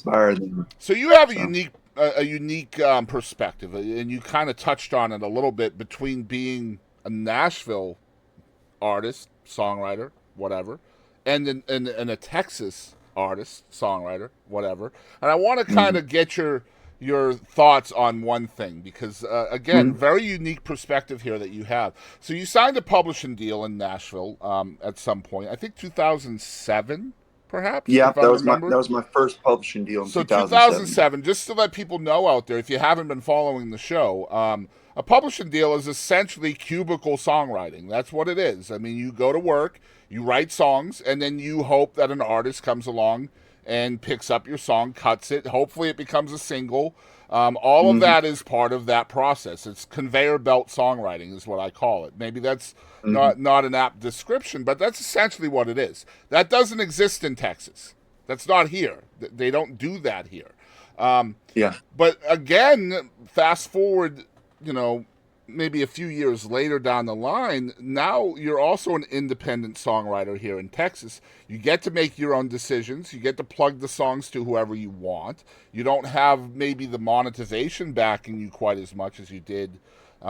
inspire them. So you have So, a unique perspective, and you kind of touched on it a little bit between being a Nashville artist, songwriter, whatever, and a Texas artist, songwriter, whatever. And I want to kind mm, of get your thoughts on one thing because again, mm, very unique perspective here that you have. So you signed a publishing deal in Nashville at some point. I think 2007, perhaps, yeah, if I'm that remembering. was my first publishing deal in So 2007. Yeah. 2007, just to let people know out there, if you haven't been following the show, a publishing deal is essentially cubicle songwriting. That's what it is. I mean, you go to work, you write songs, and then you hope that an artist comes along and picks up your song, cuts it. Hopefully, it becomes a single. All of Hmm. that is part of that process. It's conveyor belt songwriting, is what I call it. Maybe that's Hmm. not an apt description, but that's essentially what it is. That doesn't exist in Texas. That's not here. They don't do that here. Um, Yeah. but again, fast forward, you know, maybe a few years later down the line, now you're also an independent songwriter here in Texas. You get to make your own decisions. You get to plug the songs to whoever you want. You don't have maybe the monetization backing you quite as much as you did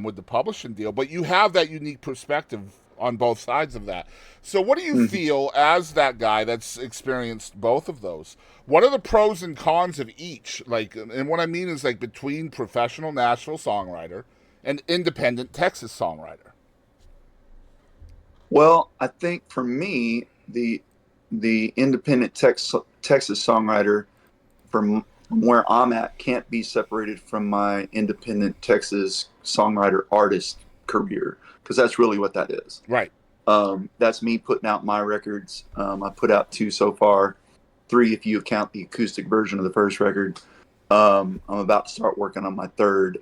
with the publishing deal, but you have that unique perspective on both sides of that. So, what do you Hmm. feel as that guy that's experienced both of those? What are the pros and cons of each? Like, and what I mean is like between professional Nashville songwriter and independent Texas songwriter. Well, I think for me, the independent Texas songwriter from where I'm at can't be separated from my independent Texas songwriter artist career because that's really what that is. Right. That's me putting out my records. I put out two so far, three if you count the acoustic version of the first record. I'm about to start working on my third.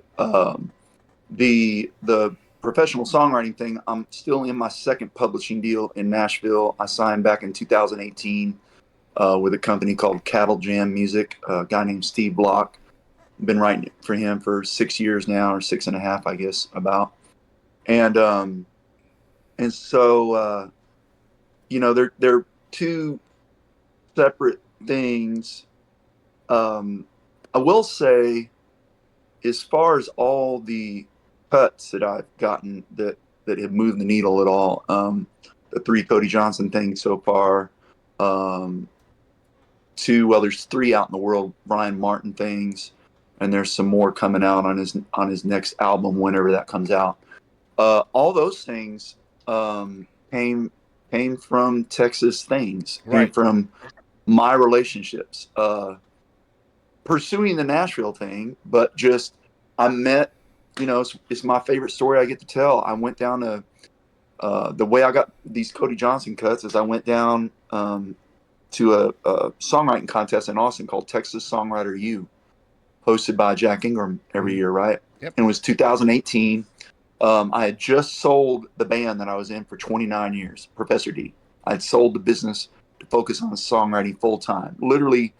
The professional songwriting thing, I'm still in my second publishing deal in Nashville. I signed back in 2018 with a company called Cattle Jam Music, a guy named Steve Block. Been writing for him for 6 years now, or six and a half, I guess, about. And so they're two separate things. Um, I will say, as far as all the cuts that I've gotten that have moved the needle at all, the three Cody Johnson things so far, um, there's three out in the world Brian Martin things, and there's some more coming out on his next album whenever that comes out. All those things um, came came from Texas things, came Right. from my relationships. Pursuing the Nashville thing, but just I met, it's my favorite story I get to tell. I went down to the way I got these Cody Johnson cuts is I went down to a songwriting contest in Austin called Texas Songwriter U, hosted by Jack Ingram every Mm-hmm. year, right? Yep. And it was 2018. I had just sold the band that I was in for 29 years, Professor D. I had sold the business to focus on songwriting full time, literally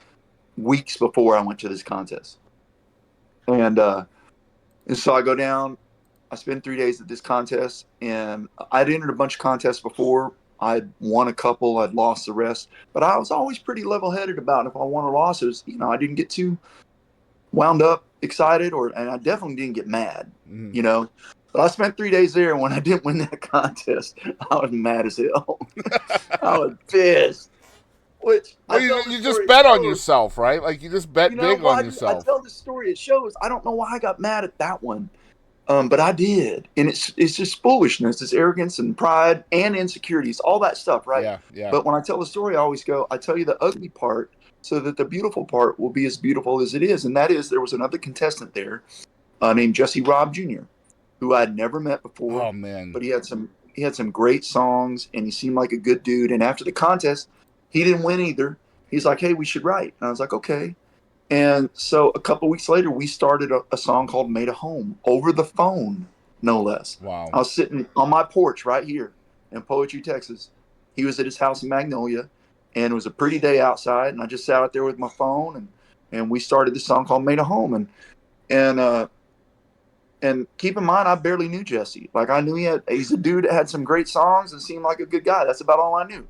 weeks before I went to this contest. And so I go down. I spend 3 days at this contest, and I'd entered a bunch of contests before. I'd won a couple, I'd lost the rest, but I was always pretty level-headed about if I won or lost. It was, I didn't get too wound up, excited, and I definitely didn't get mad, Mm-hmm. you know. But I spent 3 days there, and when I didn't win that contest, I was mad as hell. I was pissed. Which Well, I you, tell the you just story, it bet on shows. yourself, right? Like you just bet big Well, on I yourself. tell the story, it shows. I don't know why I got mad at that one. But I did, and it's just foolishness, it's arrogance and pride and insecurities, all that stuff, right? Yeah, yeah. But when I tell the story, I always go, I tell you the ugly part, so that the beautiful part will be as beautiful as it is, and that is there was another contestant there named Jesse Robb Jr., who I'd never met before, Oh man. but he had some great songs, and he seemed like a good dude. And after the contest, he didn't win either. He's like, "Hey, we should write," and I was like, "Okay." And so a couple weeks later, we started a song called Made a Home over the phone, no less. Wow. I was sitting on my porch right here in Poetry, Texas. He was at his house in Magnolia, and it was a pretty day outside. And I just sat out there with my phone, and we started this song called Made a Home. And and keep in mind, I barely knew Jesse. Like I knew he's a dude that had some great songs and seemed like a good guy. That's about all I knew.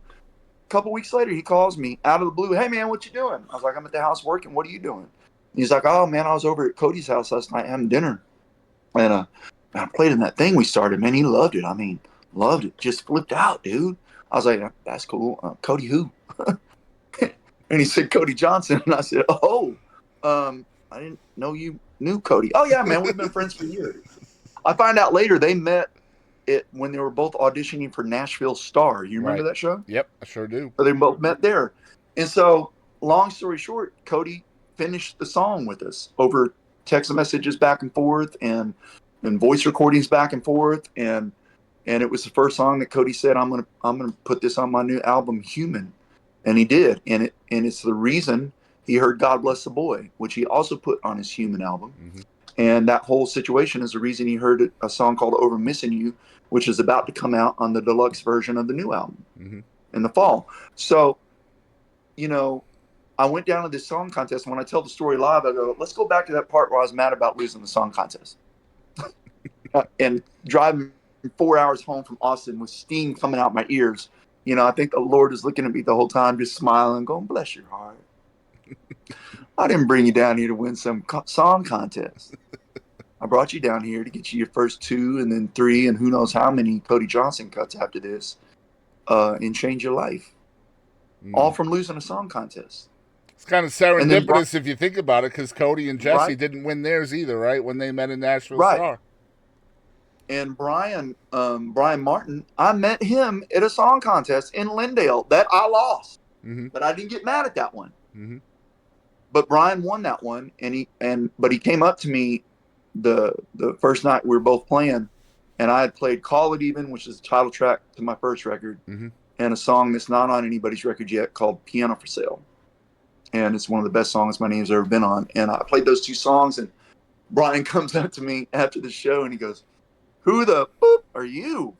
couple weeks later, he calls me out of the blue. Hey, man, what you doing? I was like, I'm at the house working. What are you doing? He's like, oh, man, I was over at Cody's house last night having dinner. And I played him that thing we started. Man, he loved it. I mean, loved it. Just flipped out, dude. I was like, that's cool. Cody who? And he said, Cody Johnson. And I said, oh, I didn't know you knew Cody. Oh, yeah, man, we've been friends for years. I find out later they met when they were both auditioning for Nashville Star. You remember Right. that show? Yep, I sure do. So they both met there. And so, long story short, Cody finished the song with us over text messages back and forth and voice recordings back and forth. And it was the first song that Cody said, I'm gonna put this on my new album, Human. And he did. And it's the reason he heard God Bless the Boy, which he also put on his Human album. Mm-hmm. And that whole situation is the reason he heard a song called Over Missing You, which is about to come out on the deluxe version of the new album in the fall. So, you know, I went down to this song contest. And when I tell the story live, I go, let's go back to that part where I was mad about losing the song contest. And driving 4 hours home from Austin with steam coming out my ears. You know, I think the Lord is looking at me the whole time, just smiling, going, bless your heart. I didn't bring you down here to win some song contest. I brought you down here to get you your first 2 and then 3 and who knows how many Cody Johnson cuts after this and change your life. All from losing a song contest. It's kind of serendipitous if you think about it, because Cody and Jesse didn't win theirs either, right? When they met in Nashville Star. And Brian Martin, I met him at a song contest in Lindale that I lost, but I didn't get mad at that one. But Brian won that one, but he came up to me the first night we were both playing, and I had played Call It Even, which is the title track to my first record, and a song that's not on anybody's record yet called Piano for Sale. And it's one of the best songs my name's ever been on. And I played those 2 songs, and Brian comes up to me after the show and he goes, who the boop are you?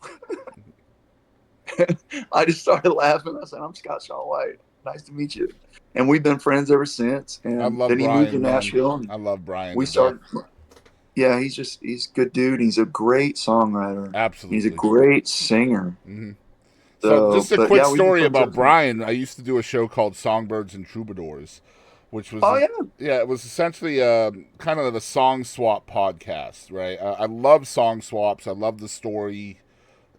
I just started laughing. I said, I'm Scott Shaw White. Nice to meet you. And we've been friends ever since. And I love then he Brian, moved to Nashville. I love Brian. We started. Yeah, he's a good dude. He's a great songwriter. Absolutely. He's a great singer. So just a quick story about Brian. I used to do a show called Songbirds and Troubadours, which was it was essentially kind of a song swap podcast, right? I love song swaps. I love the story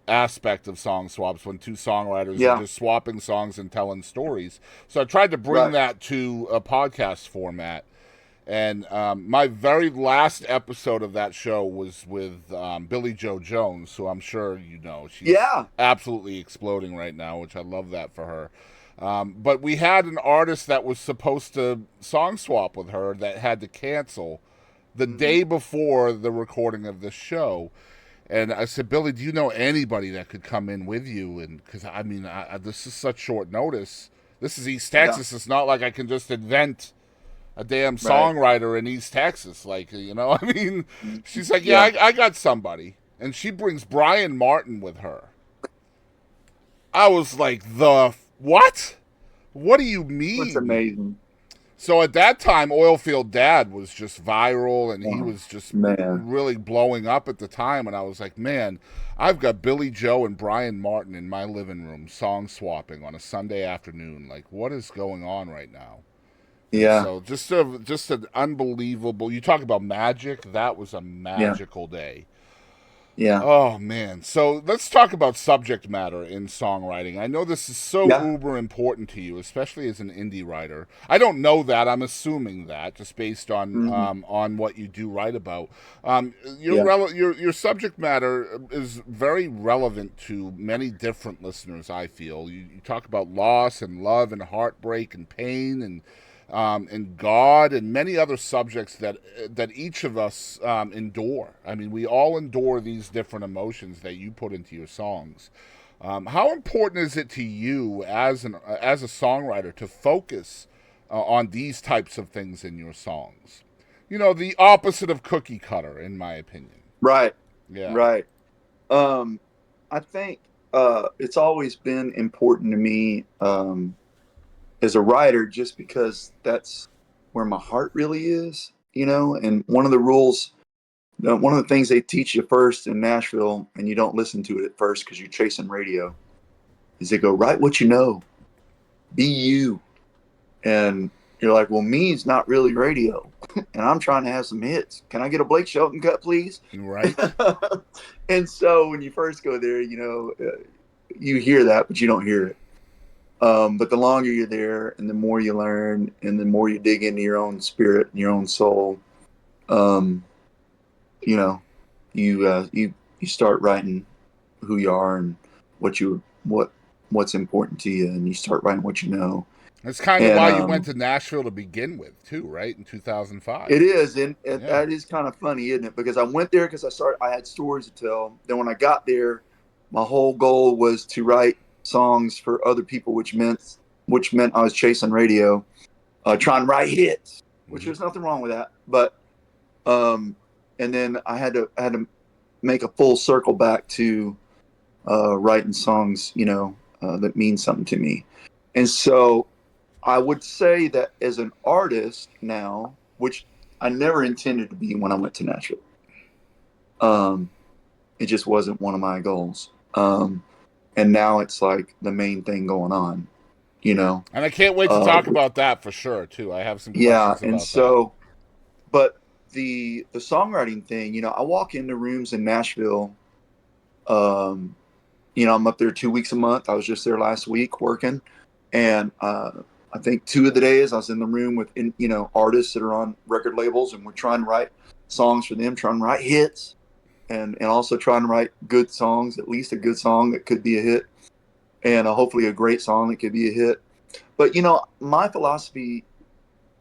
aspect of song swaps when 2 songwriters are just swapping songs and telling stories. So I tried to bring that to a podcast format. And my very last episode of that show was with Billie Joe Jones, who I'm sure you know. She's absolutely exploding right now, which I love that for her. But we had an artist that was supposed to song swap with her that had to cancel the day before the recording of this show. And I said, Billy, do you know anybody that could come in with you? And because, I mean, this is such short notice. This is East Texas. It's not like I can just invent a damn songwriter in East Texas. Like, you know, I mean, she's like, I got somebody. And she brings Brian Martin with her. I was like, what? What do you mean? That's amazing. So at that time, Oilfield Dad was just viral, and he was just really blowing up at the time. And I was like, man, I've got Billy Joe and Brian Martin in my living room song swapping on a Sunday afternoon. Like, what is going on right now? Yeah. So just an unbelievable. You talk about magic. That was a magical day. Yeah. Oh man. So let's talk about subject matter in songwriting. I know this is so uber important to you, especially as an indie writer. I don't know that. I'm assuming that just based on what you do write about. Your subject matter is very relevant to many different listeners. I feel you talk about loss and love and heartbreak and pain and God and many other subjects that each of us endure. I mean, we all endure these different emotions that you put into your songs. How important is it to you as a songwriter to focus on these types of things in your songs? You know, the opposite of cookie cutter, in my opinion. Right. Yeah. Right. I think it's always been important to me as a writer, just because that's where my heart really is, you know. And one of the things they teach you first in Nashville, and you don't listen to it at first because you're chasing radio, is they go, write what you know. be you. And you're like, well, me's not really radio, and I'm trying to have some hits. Can I get a Blake Shelton cut, please? Right. And so when you first go there, you hear that, but you don't hear it. But the longer you're there, and the more you learn, and the more you dig into your own spirit and your own soul, um, you know, you start writing who you are and what's important to you, and you start writing what you know. That's kind of And why you went to Nashville to begin with, too, right? In 2005. it is, and Yeah. that is kind of funny, isn't it? Because I went there because I had stories to tell. Then when I got there, my whole goal was to write songs for other people, which meant I was chasing radio, trying to write hits, which Mm-hmm. there's nothing wrong with that. But and then I had to make a full circle back to writing songs, that mean something to me. And so I would say that as an artist now, which I never intended to be when I went to Nashville, um, it just wasn't one of my goals. And now it's like the main thing going on, you know. And I can't wait to Uh, talk about that for sure, too. I have some yeah, questions and about that. so, but the songwriting thing, I walk into rooms in Nashville. Um, I'm up there 2 weeks a month. I was just there last week working, and I think 2 of the days I was in the room with artists that are on record labels, and we're trying to write songs for them, trying to write hits, and also trying to write good songs, at least a good song that could be a hit, and hopefully a great song that could be a hit. But my philosophy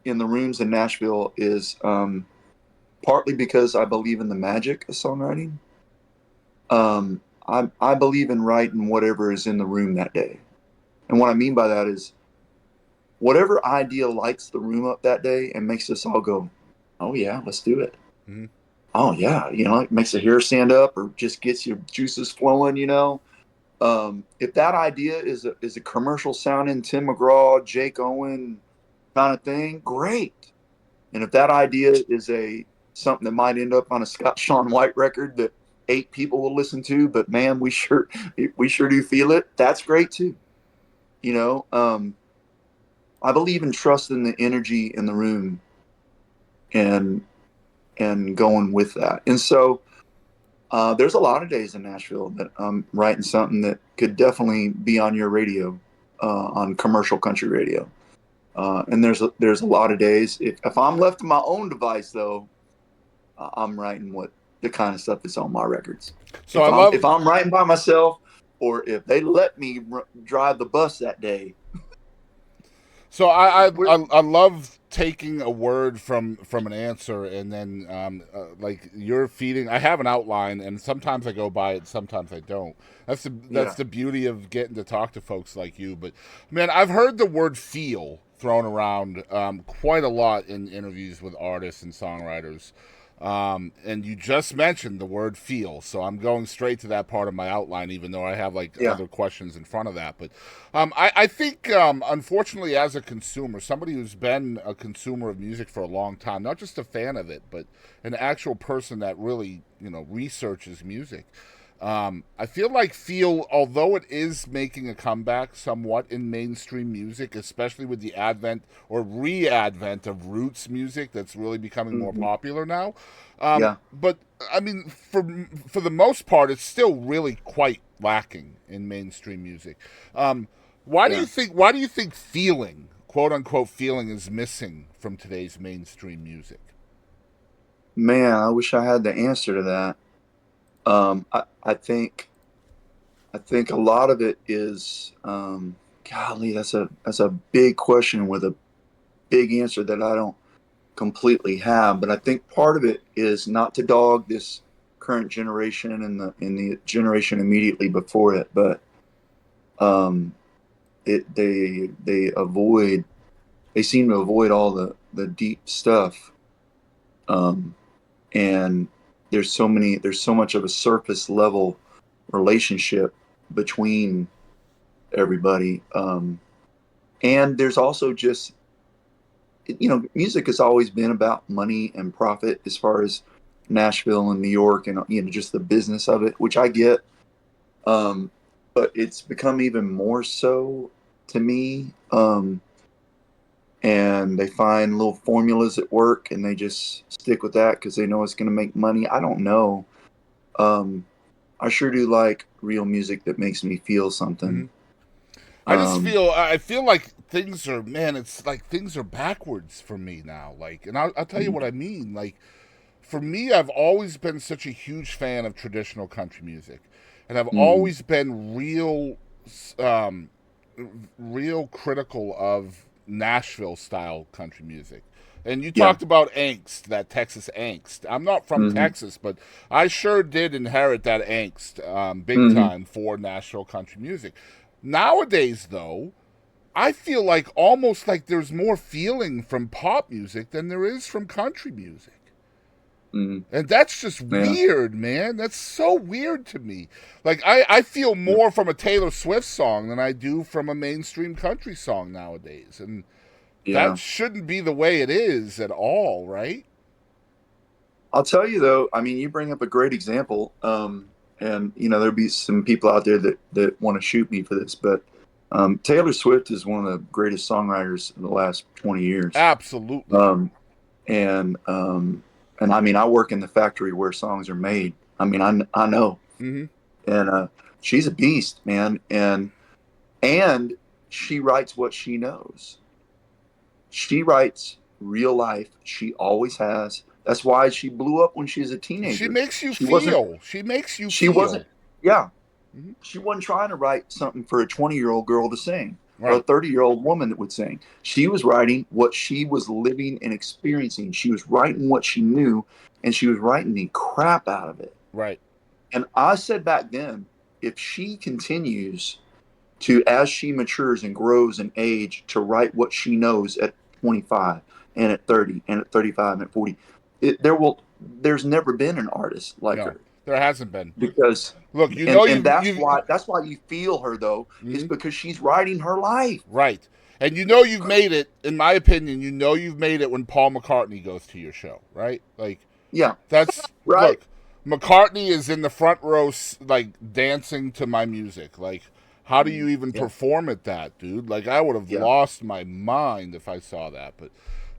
in the rooms in Nashville is partly because I believe in the magic of songwriting. I believe in writing whatever is in the room that day. And what I mean by that is whatever idea lights the room up that day and makes us all go, oh, yeah, let's do it. Mm-hmm. Oh, yeah. It makes the hair stand up or just gets your juices flowing. If that idea is a commercial sounding Tim McGraw, Jake Owen kind of thing, great. And if that idea is something that might end up on a Scott Shawn White record that 8 people will listen to, but man, we sure do feel it. That's great too. You know, um, I believe in trusting the energy in the room and going with that. And so there's a lot of days in Nashville that I'm writing something that could definitely be on your radio, on commercial country radio. And there's a lot of days. If I'm left to my own device, though, I'm writing what the kind of stuff that's on my records. So If I I'm love if I'm writing by myself, or if they let me drive the bus that day, So I, I we're I I love taking a word from an answer and then like you're feeding. I have an outline and sometimes I go by it, sometimes I don't. That's yeah, the beauty of getting to talk to folks like you. But man, I've heard the word feel thrown around quite a lot in interviews with artists and songwriters. And you just mentioned the word feel, so I'm going straight to that part of my outline, even though I have like yeah, other questions in front of that. But I think, unfortunately, as a consumer, somebody who's been a consumer of music for a long time, not just a fan of it, but an actual person that really, researches music. I feel like feel, although it is making a comeback somewhat in mainstream music, especially with the advent or re-advent of roots music that's really becoming more hmm, popular now. yeah, But I mean, for the most part, it's still really quite lacking in mainstream music. Um, yeah. Why do you think feeling, quote unquote, feeling is missing from today's mainstream music? Man, I wish I had the answer to that. I think a lot of it is, golly, that's a big question with a big answer that I don't completely have. But I think part of it is not to dog this current generation and the generation immediately before it, but um, they seem to avoid all the deep stuff, um, and there's so much of a surface level relationship between everybody. And there's also just, music has always been about money and profit as far as Nashville and New York, and just the business of it, which I get. um, but it's become even more so to me. And they find little formulas that work and they just stick with that because they know it's going to make money. I don't know. Um, I sure do like real music that makes me feel something. Mm-hmm. Um, I feel like things are, man, it's like things are backwards for me now. Like, and I'll tell you what I mean. Like, for me, I've always been such a huge fan of traditional country music, and I've mm, always been um, real critical of Nashville style country music. And you yeah. talked about angst, that Texas angst. I'm not from Hmm. Texas, but I sure did inherit that angst big Hmm. time for Nashville country music. Nowadays, though, I feel like almost like there's more feeling from pop music than there is from country music. Hmm. And that's just Yeah. weird, man. That's so weird to me. Like, I feel Yeah. more from a Taylor Swift song than I do from a mainstream country song nowadays. And that Yeah. shouldn't be the way it is at all, right? I'll tell you though, I mean, you bring up a great example. And there'll be some people out there that want to shoot me for this, but Taylor Swift is one of the greatest songwriters in the last 20 years. Absolutely. Um, and I mean, I work in the factory where songs are made. I mean, I know, Mm-hmm. and she's a beast, man, and she writes what she knows. She writes real life. She always has. That's why she blew up when she was a She teenager. makes you She wasn't. feel. She makes you She wasn't. feel. Yeah, Mm-hmm. she wasn't trying to write something for a 20-year-old girl to sing or a Right. 30-year-old woman that would sing. She was writing what she was living and experiencing. She was writing what she knew, and she was writing the crap out of it. Right. And I said back then, if she continues to, as she matures and grows in age, to write what she knows at 25 and at 30 and at 35 and at 40, there's never been an artist like No, her there hasn't been. because Look, you know and that's you've why you feel her though is mm-hmm. because she's writing her life. Right. And you know you've made it, in my opinion, you know you've made it when Paul McCartney goes to your show, right? Like, Yeah, that's, right. look, McCartney is in the front row, like, dancing to my music. Like, how do you even Yeah, perform at that, dude? Like, I would have yeah. lost my mind if I saw that. But,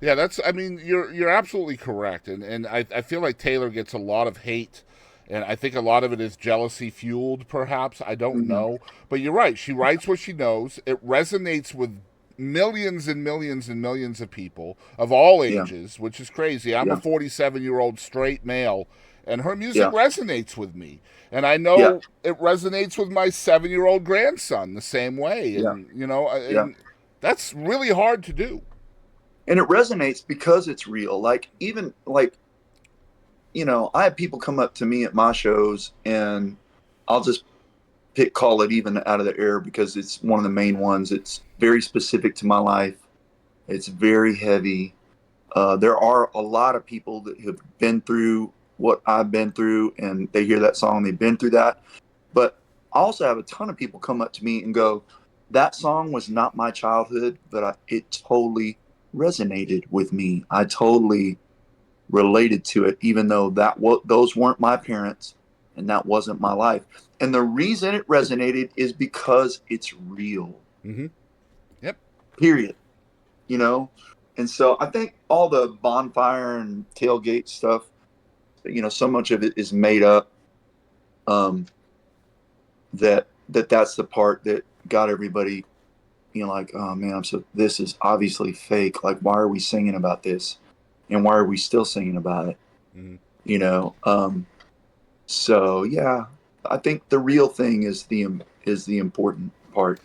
yeah, that's, I mean, you're absolutely correct. And I feel like Taylor gets a lot of hate. And I think a lot of it is jealousy fueled, perhaps. I don't Hmm. know. But you're right. She writes what she knows. It resonates with millions and millions and millions of people of all Yeah, ages, which is crazy. I'm a yeah, 47-year-old straight male, and her music yeah, resonates with me. And I yeah, know it resonates with my 7-year-old grandson the same way. yeah, And, yeah. and that's really hard to do. And it resonates because it's real. Like even like I have people come up to me at my shows, and I'll just call it even out of the air because it's one of the main ones. It's very specific to my life. It's very heavy. There are a lot of people that have been through what I've been through, and they hear that song, they've been through that. But I also have a ton of people come up to me and go, "That song was not my childhood, but it totally resonated with me. I totally related to it, even though those weren't my parents and that wasn't my life." And the reason it resonated is because it's real. Mm-hmm. Yep. Period. You know, and so I think all the bonfire and tailgate stuff, so much of it is made up. Um, that's the part that got everybody, like, oh man, this is obviously fake. Like, why are we singing about this, and why are we still singing about it? Mm-hmm. You know. So yeah, I think the real thing is the important part.